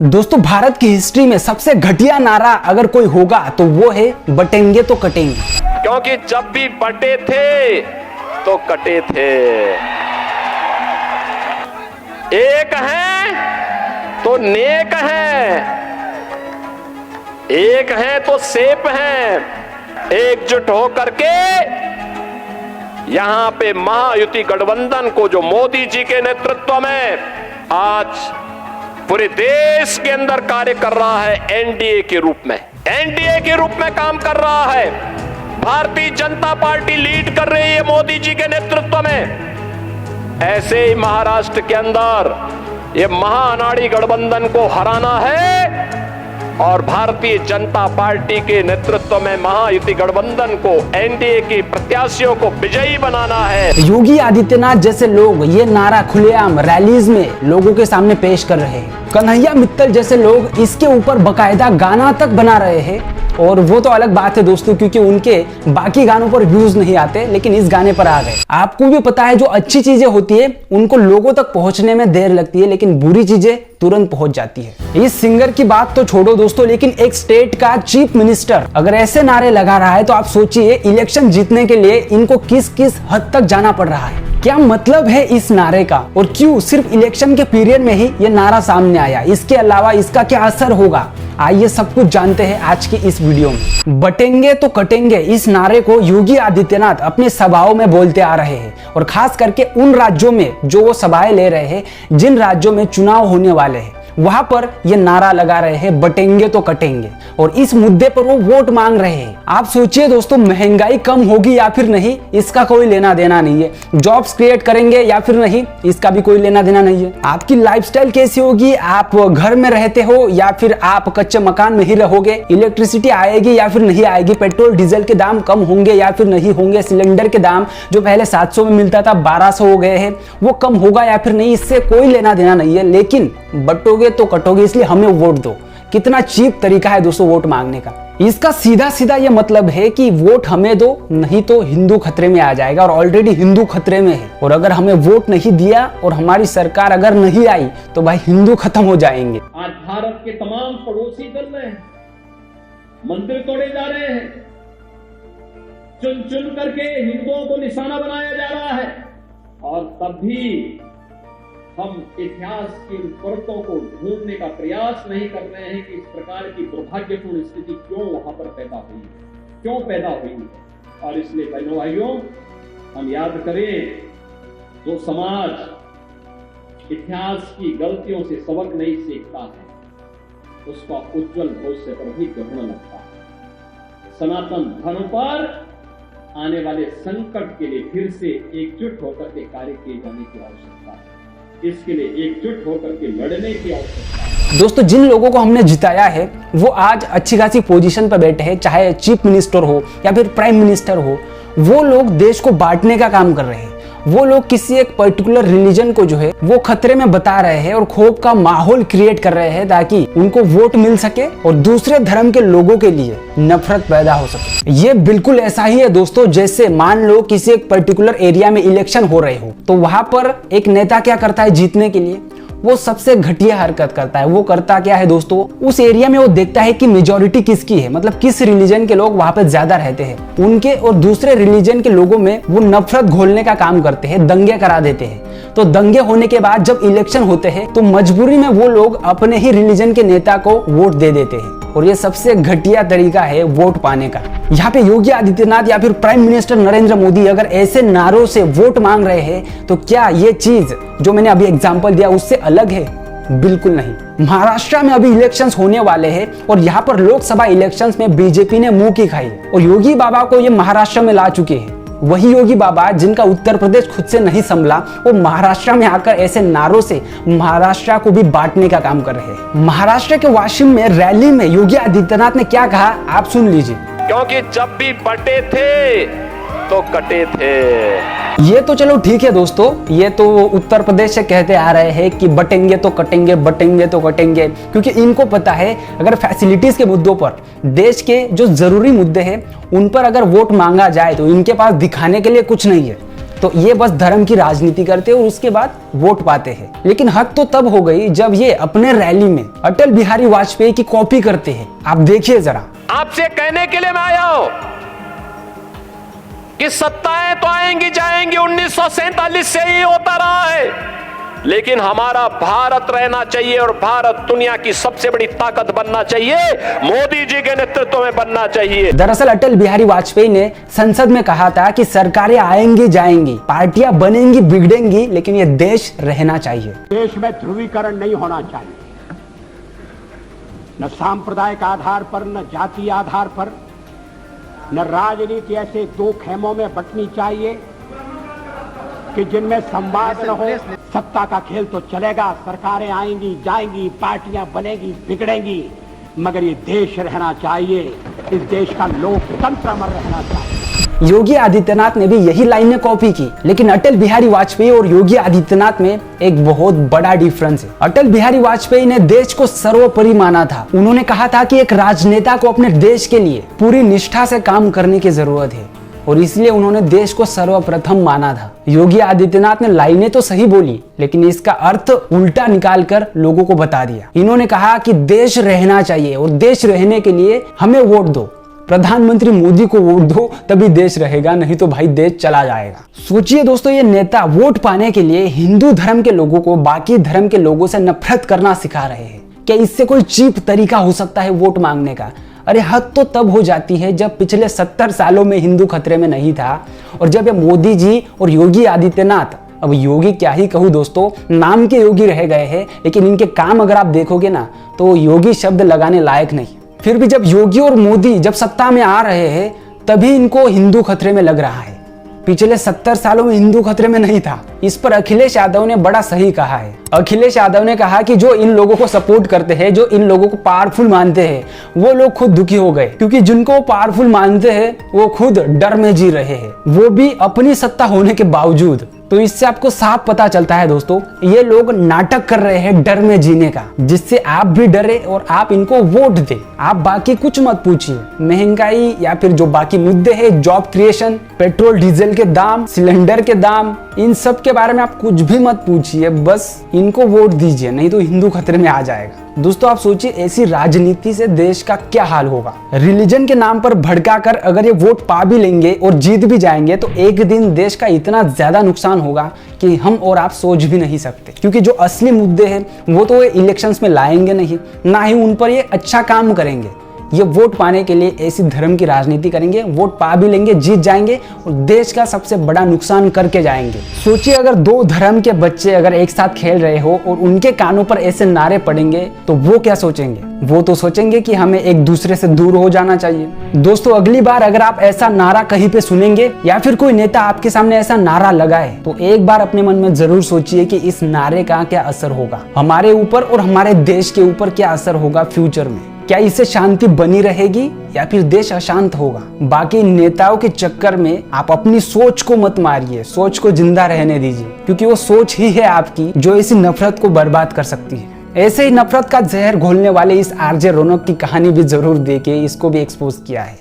दोस्तों, भारत की हिस्ट्री में सबसे घटिया नारा अगर कोई होगा तो वो है बटेंगे तो कटेंगे। क्योंकि जब भी बटे थे तो कटे थे। एक हैं तो नेक हैं, एक हैं तो सेफ हैं। एकजुट होकर के यहां पे महायुति गठबंधन को जो मोदी जी के नेतृत्व में आज पूरे देश के अंदर कार्य कर रहा है, एनडीए के रूप में, एनडीए के रूप में काम कर रहा है। भारतीय जनता पार्टी लीड कर रही है मोदी जी के नेतृत्व में। ऐसे ही महाराष्ट्र के अंदर ये महाअनाड़ी गठबंधन को हराना है और भारतीय जनता पार्टी के नेतृत्व में महायुति गठबंधन को, एनडीए की प्रत्याशियों को विजयी बनाना है। योगी आदित्यनाथ जैसे लोग ये नारा खुलेआम रैलीज में लोगों के सामने पेश कर रहे हैं। कन्हैया मित्तल जैसे लोग इसके ऊपर बकायदा गाना तक बना रहे हैं। और वो तो अलग बात है दोस्तों, क्योंकि उनके बाकी गानों पर व्यूज नहीं आते, लेकिन इस गाने पर आ गए। आपको भी पता है, जो अच्छी चीजें होती है उनको लोगों तक पहुंचने में देर लगती है, लेकिन बुरी चीजें तुरंत पहुंच जाती है। इस सिंगर की बात तो छोड़ो दोस्तों, लेकिन एक स्टेट का चीफ मिनिस्टर अगर ऐसे नारे लगा रहा है तो आप सोचिए इलेक्शन जीतने के लिए इनको किस किस हद तक जाना पड़ रहा है। क्या मतलब है इस नारे का और क्यों सिर्फ इलेक्शन के पीरियड में ही ये नारा सामने आया? इसके अलावा इसका क्या असर होगा? आइए सब कुछ जानते हैं आज की इस वीडियो में। बटेंगे तो कटेंगे, इस नारे को योगी आदित्यनाथ अपने सभाओं में बोलते आ रहे हैं, और खास करके उन राज्यों में जो वो सभाएं ले रहे हैं, जिन राज्यों में चुनाव होने वाले हैं, वहां पर ये नारा लगा रहे हैं बटेंगे तो कटेंगे, और इस मुद्दे पर वो वोट मांग रहे हैं। आप सोचिए दोस्तों, महंगाई कम होगी या फिर नहीं, इसका कोई लेना देना नहीं है। जॉब्स क्रिएट करेंगे या फिर नहीं, इसका भी कोई लेना देना नहीं है। आपकी लाइफस्टाइल कैसी होगी, आप घर में रहते हो या फिर आप कच्चे मकान में ही रहोगे, इलेक्ट्रिसिटी आएगी या फिर नहीं आएगी, पेट्रोल डीजल के दाम कम होंगे या फिर नहीं होंगे, सिलेंडर के दाम जो पहले 700 में मिलता था 1200 हो गए हैं, वो कम होगा या फिर नहीं, इससे कोई लेना देना नहीं है। लेकिन बटोगे तो कटोगे, इसलिए हमें वोट दो। कितना चीप तरीका है दोस्तों वोट मांगने का। इसका सीधा सीधा ये मतलब है कि वोट हमें दो, नहीं तो हिंदू खतरे में आ जाएगा, और ऑलरेडी हिंदू खतरे में है। और अगर हमें वोट नहीं दिया और हमारी सरकार अगर नहीं आई तो भाई हिंदू खत्म हो जाएंगे। आज भारत के तमाम पड़ोसी दल में मंदिर तोड़े जा रहे हैं, चुन चुन करके हिंदुओं को निशाना बनाया जा रहा है, और तब भी हम इतिहास की परतों को ढूंढने का प्रयास नहीं कर रहे हैं कि इस प्रकार की दुर्भाग्यपूर्ण स्थिति क्यों वहां पर पैदा हुई, क्यों पैदा हुई। और इसलिए बहनों भाइयों, हम याद करें, जो समाज इतिहास की गलतियों से सबक नहीं सीखता है, उसका उज्जवल भविष्य पर भी ग्रहण लगता है। सनातन धर्म पर आने वाले संकट के लिए फिर से एकजुट होकर के कार्य किए जाने की आवश्यकता है। इसके लिए एकजुट होकर के लड़ने की आवश्यकता है। दोस्तों, जिन लोगों को हमने जिताया है वो आज अच्छी खासी पोजीशन पर बैठे हैं, चाहे चीफ मिनिस्टर हो या फिर प्राइम मिनिस्टर हो। वो लोग देश को बांटने का काम कर रहे हैं। वो लोग किसी एक पर्टिकुलर रिलीजन को जो है वो खतरे में बता रहे हैं और खौफ का माहौल क्रिएट कर रहे हैं, ताकि उनको वोट मिल सके और दूसरे धर्म के लोगों के लिए नफरत पैदा हो सके। ये बिल्कुल ऐसा ही है दोस्तों, जैसे मान लो किसी एक पर्टिकुलर एरिया में इलेक्शन हो रहे हो, तो वहां पर एक नेता क्या करता है जीतने के लिए, वो सबसे घटिया हरकत करता है। वो करता क्या है दोस्तों, उस एरिया में वो देखता है कि मेजॉरिटी किसकी है, मतलब किस रिलीजन के लोग वहां पे ज्यादा रहते हैं, उनके और दूसरे रिलीजन के लोगों में वो नफरत घोलने का काम करते हैं, दंगे करा देते हैं। तो दंगे होने के बाद जब इलेक्शन होते हैं तो मजबूरी में वो लोग अपने ही रिलीजन के नेता को वोट दे देते हैं, और ये सबसे घटिया तरीका है वोट पाने का। यहाँ पे योगी आदित्यनाथ या फिर प्राइम मिनिस्टर नरेंद्र मोदी अगर ऐसे नारों से वोट मांग रहे हैं, तो क्या ये चीज जो मैंने अभी एग्जांपल दिया उससे अलग है? बिल्कुल नहीं। महाराष्ट्र में अभी इलेक्शंस होने वाले हैं, और यहाँ पर लोकसभा इलेक्शंस में बीजेपी ने मुंह की खाई और योगी बाबा को ये महाराष्ट्र में ला चुके हैं। वही योगी बाबा जिनका उत्तर प्रदेश खुद से नहीं संभला, वो महाराष्ट्र में आकर ऐसे नारों से महाराष्ट्र को भी बांटने का काम कर रहे हैं। महाराष्ट्र के वाशिम में रैली में योगी आदित्यनाथ ने क्या कहा, आप सुन लीजिए। क्योंकि जब भी बटे थे तो कटे थे। ये तो चलो ठीक है दोस्तों, ये तो उत्तर प्रदेश से कहते आ रहे हैं कि बटेंगे तो कटेंगे, बटेंगे तो कटेंगे, क्योंकि इनको पता है अगर फैसिलिटीज के मुद्दों पर, देश के जो जरूरी मुद्दे हैं उन पर अगर वोट मांगा जाए तो इनके पास दिखाने के लिए कुछ नहीं है। तो ये बस धर्म की राजनीति करते और उसके बाद वोट पाते हैं। लेकिन हद तो तब हो गई जब ये अपने रैली में अटल बिहारी वाजपेयी की कॉपी करते हैं। आप देखिए जरा। आपसे कहने के लिए मैं आया हूं कि सत्ताएं तो आएंगी जाएंगी, 1947 से ही होता रहा है, लेकिन हमारा भारत रहना चाहिए और भारत दुनिया की सबसे बड़ी ताकत बनना चाहिए, मोदी जी के नेतृत्व में बनना चाहिए। दरअसल अटल बिहारी वाजपेयी ने संसद में कहा था कि सरकारें आएंगी जाएंगी, पार्टियां बनेंगी बिगड़ेंगी, लेकिन ये देश रहना चाहिए। देश में ध्रुवीकरण नहीं होना चाहिए, न सांप्रदायिक आधार पर, न जाति आधार पर, न राजनीति ऐसे दो खेमों में बंटनी चाहिए कि जिनमें संवाद न हो। सत्ता का खेल तो चलेगा, सरकारें आएंगी जाएंगी, पार्टियां बनेगी बिगड़ेंगी, मगर ये देश रहना चाहिए, इस देश का लोकतंत्र अमर रहना चाहिए। योगी आदित्यनाथ ने भी यही लाइनें कॉपी की, लेकिन अटल बिहारी वाजपेयी और योगी आदित्यनाथ में एक बहुत बड़ा डिफरेंस है। अटल बिहारी वाजपेयी ने देश को सर्वोपरि माना था। उन्होंने कहा था कि एक राजनेता को अपने देश के लिए पूरी निष्ठा से काम करने की जरूरत है और इसलिए उन्होंने देश को सर्वप्रथम माना था। योगी आदित्यनाथ ने लाइनें तो सही बोली, लेकिन इसका अर्थ उल्टा निकालकर लोगों को बता दिया। इन्होंने कहा कि देश रहना चाहिए और देश रहने के लिए हमें वोट दो, प्रधानमंत्री मोदी को वोट दो, तभी देश रहेगा, नहीं तो भाई देश चला जाएगा। सोचिए दोस्तों, ये नेता वोट पाने के लिए हिंदू धर्म के लोगों को बाकी धर्म के लोगों से नफरत करना सिखा रहे हैं। क्या इससे कोई चीप तरीका हो सकता है वोट मांगने का? अरे हद तो तब हो जाती है जब पिछले 70 सालों में हिंदू खतरे में नहीं था और जब ये मोदी जी और योगी आदित्यनाथ, अब योगी क्या ही कहूँ दोस्तों, नाम के योगी रह गए हैं, लेकिन इनके काम अगर आप देखोगे ना तो योगी शब्द लगाने लायक नहीं। फिर भी जब योगी और मोदी जब सत्ता में आ रहे हैं तभी इनको हिंदू खतरे में लग रहा है। पिछले 70 सालों में हिंदू खतरे में नहीं था। इस पर अखिलेश यादव ने बड़ा सही कहा है। अखिलेश यादव ने कहा कि जो इन लोगों को सपोर्ट करते हैं, जो इन लोगों को पावरफुल मानते हैं, वो लोग खुद दुखी हो गए, क्योंकि जिनको पावरफुल मानते हैं वो खुद डर में जी रहे हैं, वो भी अपनी सत्ता होने के बावजूद। तो इससे आपको साफ पता चलता है दोस्तों, ये लोग नाटक कर रहे हैं डर में जीने का, जिससे आप भी डरे और आप इनको वोट दे। आप बाकी कुछ मत पूछिए, महंगाई या फिर जो बाकी मुद्दे हैं, जॉब क्रिएशन, पेट्रोल डीजल के दाम, सिलेंडर के दाम, इन सब के बारे में आप कुछ भी मत पूछिए, बस इनको वोट दीजिए, नहीं तो हिंदू खतरे में आ जाएगा। दोस्तों आप सोचिए, ऐसी राजनीति से देश का क्या हाल होगा। रिलीजन के नाम पर भड़काकर अगर ये वोट पा भी लेंगे और जीत भी जाएंगे तो एक दिन देश का इतना ज्यादा नुकसान होगा कि हम और आप सोच भी नहीं सकते, क्योंकि जो असली मुद्दे हैं वो तो ये इलेक्शंस में लाएंगे नहीं, ना ही उन पर ये अच्छा काम करेंगे। ये वोट पाने के लिए ऐसी धर्म की राजनीति करेंगे, वोट पा भी लेंगे, जीत जाएंगे और देश का सबसे बड़ा नुकसान करके जाएंगे। सोचिए, अगर दो धर्म के बच्चे अगर एक साथ खेल रहे हो और उनके कानों पर ऐसे नारे पड़ेंगे तो वो क्या सोचेंगे? वो तो सोचेंगे कि हमें एक दूसरे से दूर हो जाना चाहिए। दोस्तों अगली बार अगर आप ऐसा नारा कहीं पे सुनेंगे या फिर कोई नेता आपके सामने ऐसा नारा लगाए तो एक बार अपने मन में जरूर सोचिए कि इस नारे का क्या असर होगा हमारे ऊपर और हमारे देश के ऊपर, क्या असर होगा फ्यूचर में। क्या इससे शांति बनी रहेगी या फिर देश अशांत होगा? बाकी नेताओं के चक्कर में आप अपनी सोच को मत मारिए, सोच को जिंदा रहने दीजिए, क्योंकि वो सोच ही है आपकी जो इसी नफरत को बर्बाद कर सकती है। ऐसे ही नफरत का जहर घोलने वाले इस आरजे रौनक की कहानी भी जरूर देखिए, इसको भी एक्सपोज किया है।